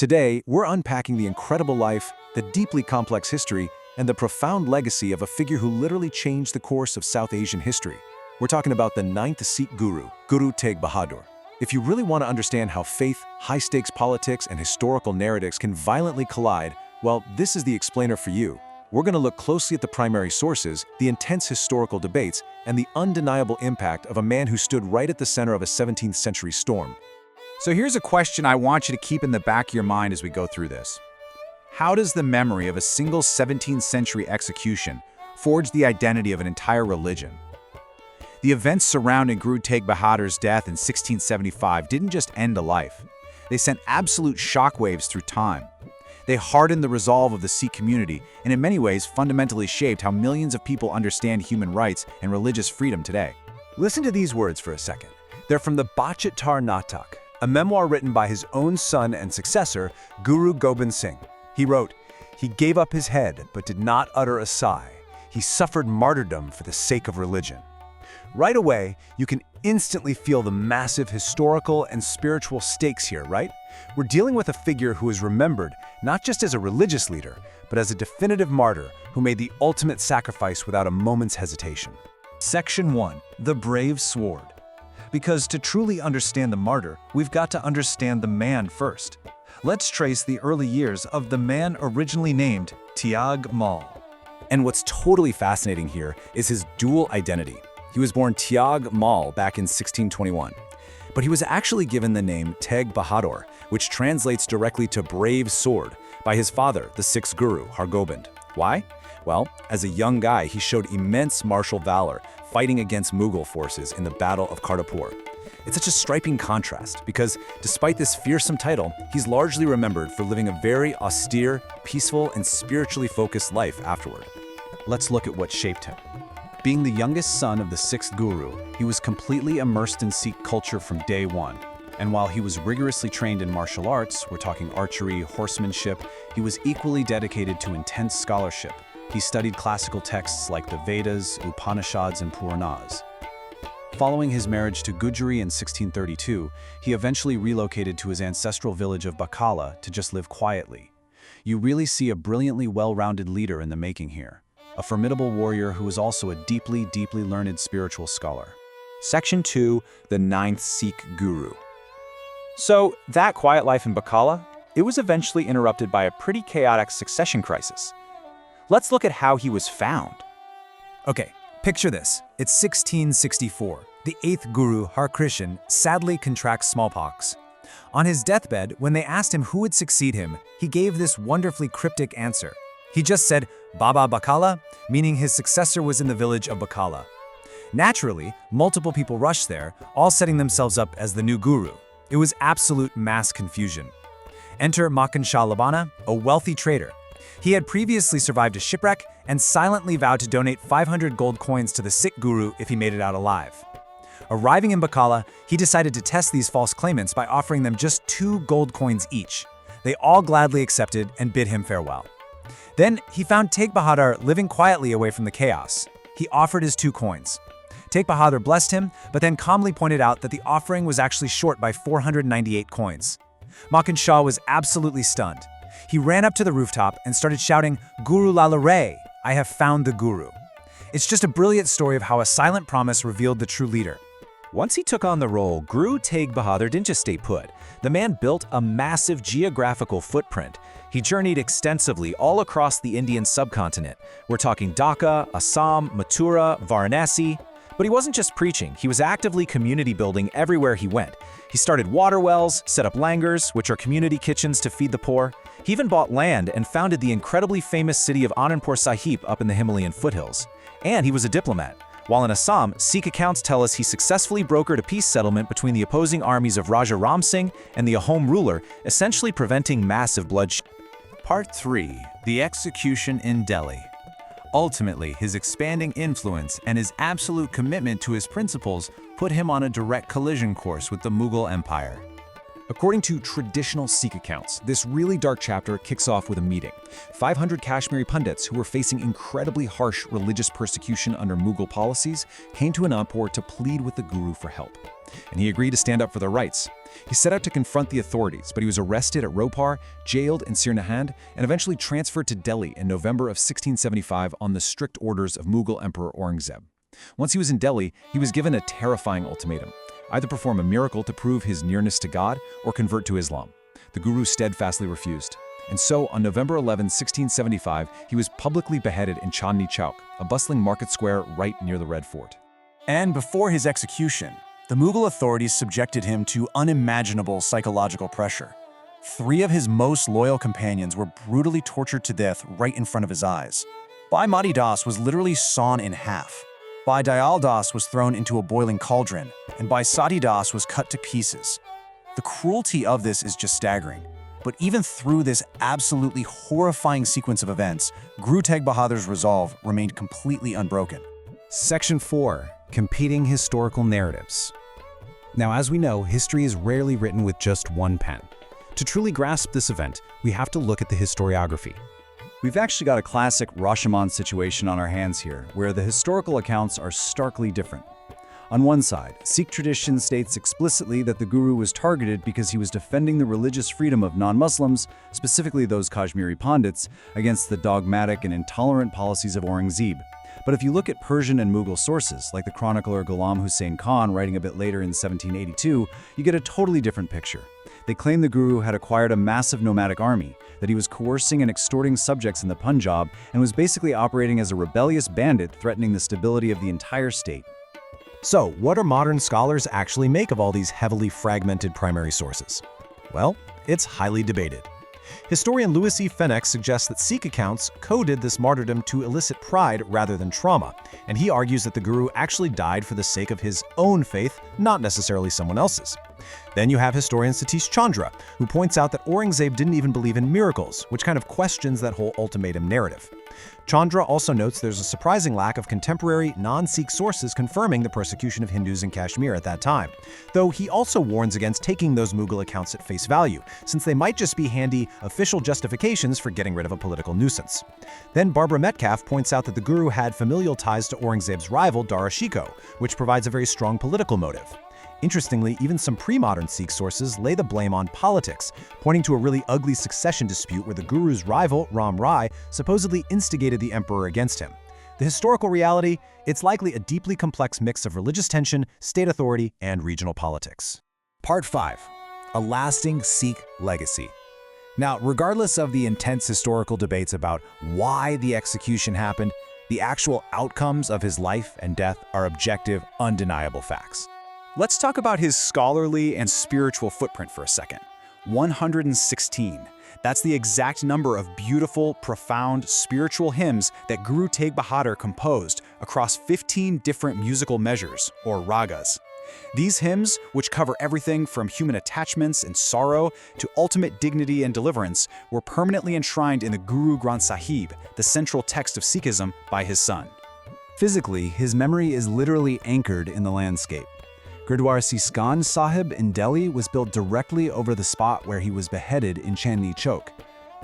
Today, we're unpacking the incredible life, the deeply complex history, and the profound legacy of a figure who literally changed the course of South Asian history. We're talking about the ninth Sikh guru, Guru Teg Bahadur. If you really want to understand how faith, high-stakes politics, and historical narratives can violently collide, well, this is the explainer for you. We're going to look closely at the primary sources, the intense historical debates, and the undeniable impact of a man who stood right at the center of a 17th century storm. So here's a question I want you to keep in the back of your mind as we go through this. How does the memory of a single 17th century execution forge the identity of an entire religion? The events surrounding Guru Teg Bahadur's death in 1675 didn't just end a life. They sent absolute shockwaves through time. They hardened the resolve of the Sikh community and in many ways fundamentally shaped how millions of people understand human rights and religious freedom today. Listen to these words for a second. They're from the Bachat Tar Natak, a memoir written by his own son and successor, Guru Gobind Singh. He wrote, "He gave up his head but did not utter a sigh. He suffered martyrdom for the sake of religion." Right away, you can instantly feel the massive historical and spiritual stakes here, right? We're dealing with a figure who is remembered not just as a religious leader, but as a definitive martyr who made the ultimate sacrifice without a moment's hesitation. Section 1. The Brave Sword. Because to truly understand the martyr, we've got to understand the man first. Let's trace the early years of the man originally named Teg Mal. And what's totally fascinating here is his dual identity. He was born Teg Mal back in 1621, but he was actually given the name Teg Bahadur, which translates directly to brave sword, by his father, the sixth guru, Hargobind. Why? Well, as a young guy, he showed immense martial valor, fighting against Mughal forces in the Battle of Kartarpur. It's such a striking contrast because, despite this fearsome title, he's largely remembered for living a very austere, peaceful, and spiritually focused life afterward. Let's look at what shaped him. Being the youngest son of the sixth guru, he was completely immersed in Sikh culture from day one. And while he was rigorously trained in martial arts, we're talking archery, horsemanship, he was equally dedicated to intense scholarship. He studied classical texts like the Vedas, Upanishads, and Puranas. Following his marriage to Gujari in 1632, he eventually relocated to his ancestral village of Bakala to just live quietly. You really see a brilliantly well-rounded leader in the making here. A formidable warrior who was also a deeply learned spiritual scholar. Section 2. The ninth Sikh Guru. So, that quiet life in Bakala, it was eventually interrupted by a pretty chaotic succession crisis. Let's look at how he was found. Okay, picture this. It's 1664. The eighth guru, Harkrishan, sadly contracts smallpox. On his deathbed, when they asked him who would succeed him, he gave this wonderfully cryptic answer. He just said, "Baba Bakala," meaning his successor was in the village of Bakala. Naturally, multiple people rushed there, all setting themselves up as the new guru. It was absolute mass confusion. Enter Makan Shah Labana, a wealthy trader. He had previously survived a shipwreck and silently vowed to donate 500 gold coins to the Sikh guru if he made it out alive. Arriving in Bakala, he decided to test these false claimants by offering them just 2 gold coins each. They all gladly accepted and bid him farewell. Then he found Teg Bahadur living quietly away from the chaos. He offered his 2 coins. Teg Bahadur blessed him, but then calmly pointed out that the offering was actually short by 498 coins. Makan Shah was absolutely stunned. He ran up to the rooftop and started shouting, "Guru Lala Ray, I have found the guru." It's just a brilliant story of how a silent promise revealed the true leader. Once he took on the role, Guru Teg Bahadur didn't just stay put. The man built a massive geographical footprint. He journeyed extensively all across the Indian subcontinent. We're talking Dhaka, Assam, Mathura, Varanasi. But he wasn't just preaching, he was actively community building everywhere he went. He started water wells, set up langars, which are community kitchens to feed the poor. He even bought land and founded the incredibly famous city of Anandpur Sahib up in the Himalayan foothills. And he was a diplomat. While in Assam, Sikh accounts tell us he successfully brokered a peace settlement between the opposing armies of Raja Ram Singh and the Ahom ruler, essentially preventing massive bloodshed. Part 3. The Execution in Delhi. Ultimately, his expanding influence and his absolute commitment to his principles put him on a direct collision course with the Mughal Empire. According to traditional Sikh accounts, this really dark chapter kicks off with a meeting. 500 Kashmiri Pandits who were facing incredibly harsh religious persecution under Mughal policies came to Anandpur to plead with the Guru for help. And he agreed to stand up for their rights. He set out to confront the authorities, but he was arrested at Ropar, jailed in Sirnahand, and eventually transferred to Delhi in November of 1675 on the strict orders of Mughal Emperor Aurangzeb. Once he was in Delhi, he was given a terrifying ultimatum: either perform a miracle to prove his nearness to God or convert to Islam. The Guru steadfastly refused. And so, on November 11, 1675, he was publicly beheaded in Chandni Chowk, a bustling market square right near the Red Fort. And before his execution, the Mughal authorities subjected him to unimaginable psychological pressure. 3 of his most loyal companions were brutally tortured to death right in front of his eyes. Bhai Mati Das was literally sawn in half. Bhai Dayal Das was thrown into a boiling cauldron, and Bhai Sati Das was cut to pieces. The cruelty of this is just staggering. But even through this absolutely horrifying sequence of events, Guru Teg Bahadur's resolve remained completely unbroken. Section 4. Competing historical narratives. Now, as we know, history is rarely written with just one pen. To truly grasp this event, we have to look at the historiography. We've actually got a classic Rashomon situation on our hands here, where the historical accounts are starkly different. On one side, Sikh tradition states explicitly that the Guru was targeted because he was defending the religious freedom of non-Muslims, specifically those Kashmiri Pandits, against the dogmatic and intolerant policies of Aurangzeb. But if you look at Persian and Mughal sources, like the chronicler Ghulam Hussain Khan writing a bit later in 1782, you get a totally different picture. They claim the Guru had acquired a massive nomadic army, that he was coercing and extorting subjects in the Punjab, and was basically operating as a rebellious bandit threatening the stability of the entire state. So, what do modern scholars actually make of all these heavily fragmented primary sources? Well, it's highly debated. Historian Louis E. Fenech suggests that Sikh accounts coded this martyrdom to elicit pride rather than trauma, and he argues that the Guru actually died for the sake of his own faith, not necessarily someone else's. Then you have historian Satish Chandra, who points out that Aurangzeb didn't even believe in miracles, which kind of questions that whole ultimatum narrative. Chandra also notes there's a surprising lack of contemporary, non-Sikh sources confirming the persecution of Hindus in Kashmir at that time, though he also warns against taking those Mughal accounts at face value, since they might just be handy official justifications for getting rid of a political nuisance. Then Barbara Metcalf points out that the Guru had familial ties to Aurangzeb's rival Dara Shikoh, which provides a very strong political motive. Interestingly, even some pre-modern Sikh sources lay the blame on politics, pointing to a really ugly succession dispute where the Guru's rival, Ram Rai, supposedly instigated the emperor against him. The historical reality, it's likely a deeply complex mix of religious tension, state authority, and regional politics. Part 5. A lasting Sikh legacy. Now, regardless of the intense historical debates about why the execution happened, the actual outcomes of his life and death are objective, undeniable facts. Let's talk about his scholarly and spiritual footprint for a second. 116. That's the exact number of beautiful, profound spiritual hymns that Guru Teg Bahadur composed across 15 different musical measures, or ragas. These hymns, which cover everything from human attachments and sorrow to ultimate dignity and deliverance, were permanently enshrined in the Guru Granth Sahib, the central text of Sikhism, by his son. Physically, his memory is literally anchored in the landscape. Gurdwara Siskan Sahib in Delhi was built directly over the spot where he was beheaded in Chandni Chowk.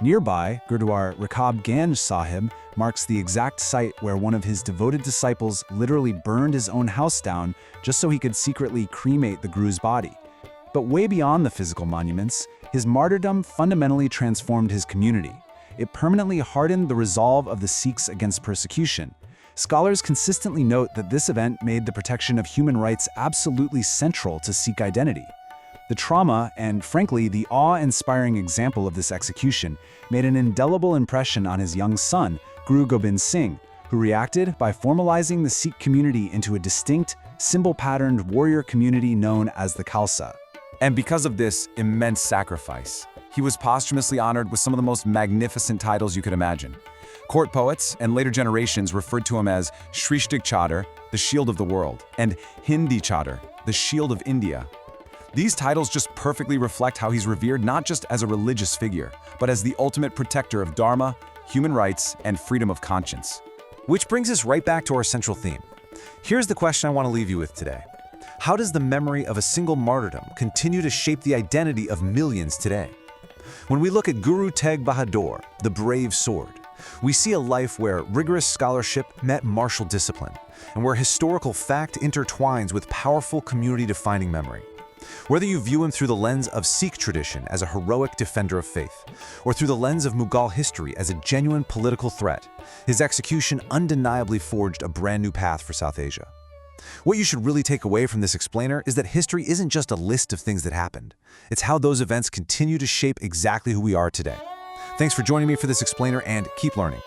Nearby, Gurdwara Rakab Ganj Sahib marks the exact site where one of his devoted disciples literally burned his own house down just so he could secretly cremate the Guru's body. But way beyond the physical monuments, his martyrdom fundamentally transformed his community. It permanently hardened the resolve of the Sikhs against persecution. Scholars consistently note that this event made the protection of human rights absolutely central to Sikh identity. The trauma and, frankly, the awe-inspiring example of this execution made an indelible impression on his young son, Guru Gobind Singh, who reacted by formalizing the Sikh community into a distinct, symbol-patterned warrior community known as the Khalsa. And because of this immense sacrifice, he was posthumously honored with some of the most magnificent titles you could imagine. Court poets and later generations referred to him as Shrishtik Chadar, the shield of the world, and Hindi Chadar, the shield of India. These titles just perfectly reflect how he's revered not just as a religious figure, but as the ultimate protector of dharma, human rights, and freedom of conscience. Which brings us right back to our central theme. Here's the question I want to leave you with today. How does the memory of a single martyrdom continue to shape the identity of millions today? When we look at Guru Teg Bahadur, the brave sword, we see a life where rigorous scholarship met martial discipline, and where historical fact intertwines with powerful community-defining memory. Whether you view him through the lens of Sikh tradition as a heroic defender of faith, or through the lens of Mughal history as a genuine political threat, his execution undeniably forged a brand new path for South Asia. What you should really take away from this explainer is that history isn't just a list of things that happened. It's how those events continue to shape exactly who we are today. Thanks for joining me for this explainer, and keep learning.